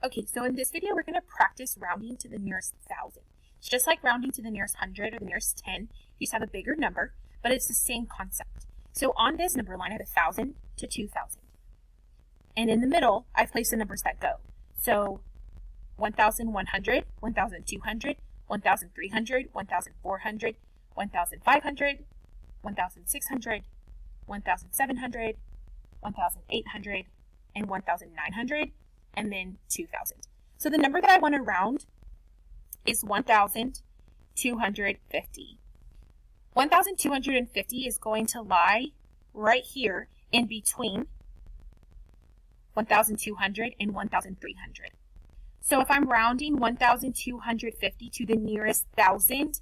Okay, so in this video, we're going to practice rounding to the nearest thousand. It's just like rounding to the nearest 100 or the nearest 10. You just have a bigger number, but it's the same concept. So on this number line, I have 1,000 to 2,000. And in the middle, I've placed the numbers that go. So 1,100, 1,200, 1,300, 1,400, 1,500, 1,600, 1,700, 1,800, and 1,900, and then 2,000. So the number that I want to round is 1,250. 1,250 is going to lie right here in between 1,200 and 1,300. So if I'm rounding 1,250 to the nearest thousand,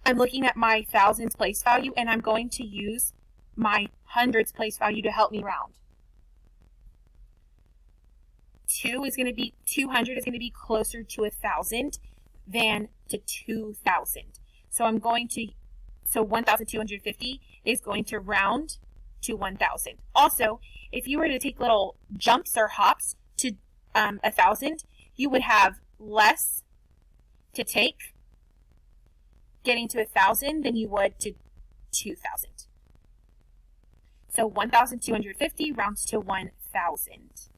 I'm looking at my thousands place value, and I'm going to use my hundreds place value to help me round. 200 is going to be closer to 1,000 than to 2,000. So 1,250 is going to round to 1,000. Also, if you were to take little jumps or hops to 1,000, you would have less to take getting to 1,000 than you would to 2,000. So 1,250 rounds to 1,000.